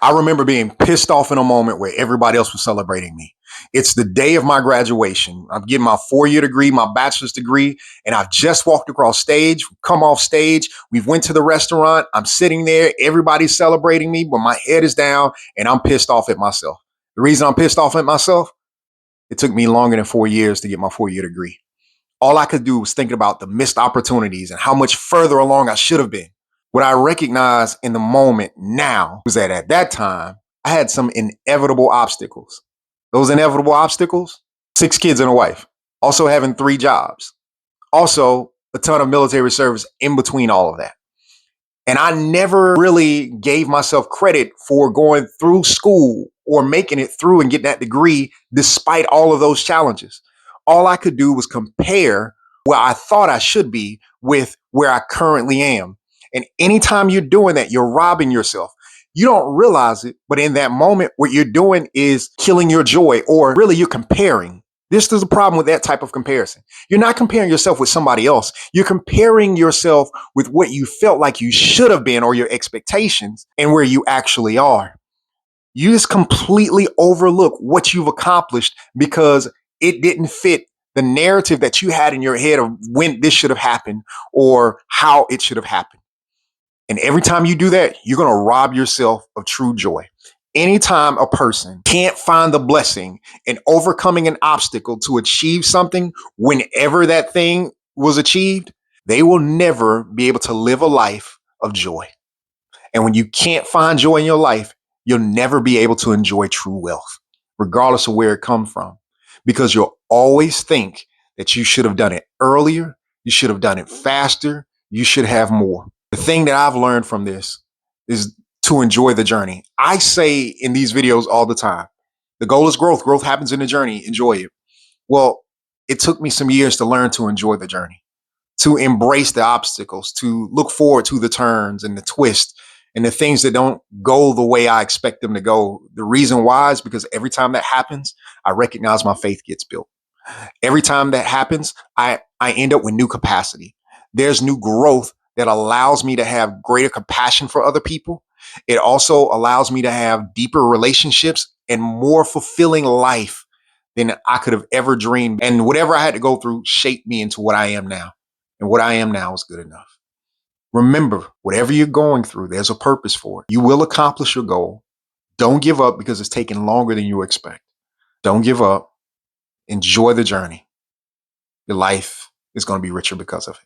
I remember being pissed off in a moment where everybody else was celebrating me. It's the day of my graduation. I'm getting my 4-year degree, my bachelor's degree, and I've just walked across stage, come off stage. We've went to the restaurant. I'm sitting there. Everybody's celebrating me, but my head is down and I'm pissed off at myself. The reason I'm pissed off at myself, it took me longer than 4 years to get my 4-year degree. All I could do was think about the missed opportunities and how much further along I should have been. What I recognize in the moment now was that at that time, I had some inevitable obstacles. Those inevitable obstacles, 6 kids and a wife, also having 3 jobs, also a ton of military service in between all of that. And I never really gave myself credit for going through school or making it through and getting that degree despite all of those challenges. All I could do was compare where I thought I should be with where I currently am. And anytime you're doing that, you're robbing yourself. You don't realize it, but in that moment, what you're doing is killing your joy, or really you're comparing. This is the problem with that type of comparison. You're not comparing yourself with somebody else. You're comparing yourself with what you felt like you should have been or your expectations and where you actually are. You just completely overlook what you've accomplished because it didn't fit the narrative that you had in your head of when this should have happened or how it should have happened. And every time you do that, you're going to rob yourself of true joy. Anytime a person can't find the blessing in overcoming an obstacle to achieve something, whenever that thing was achieved, they will never be able to live a life of joy. And when you can't find joy in your life, you'll never be able to enjoy true wealth, regardless of where it comes from, because you'll always think that you should have done it earlier, you should have done it faster, you should have more. The thing that I've learned from this is to enjoy the journey. I say in these videos all the time, the goal is growth. Growth happens in the journey. Enjoy it. Well, it took me some years to learn to enjoy the journey, to embrace the obstacles, to look forward to the turns and the twists and the things that don't go the way I expect them to go. The reason why is because every time that happens, I recognize my faith gets built. Every time that happens, I end up with new capacity. There's new growth that allows me to have greater compassion for other people. It also allows me to have deeper relationships and more fulfilling life than I could have ever dreamed. And whatever I had to go through shaped me into what I am now. And what I am now is good enough. Remember, whatever you're going through, there's a purpose for it. You will accomplish your goal. Don't give up because it's taking longer than you expect. Don't give up. Enjoy the journey. Your life is going to be richer because of it.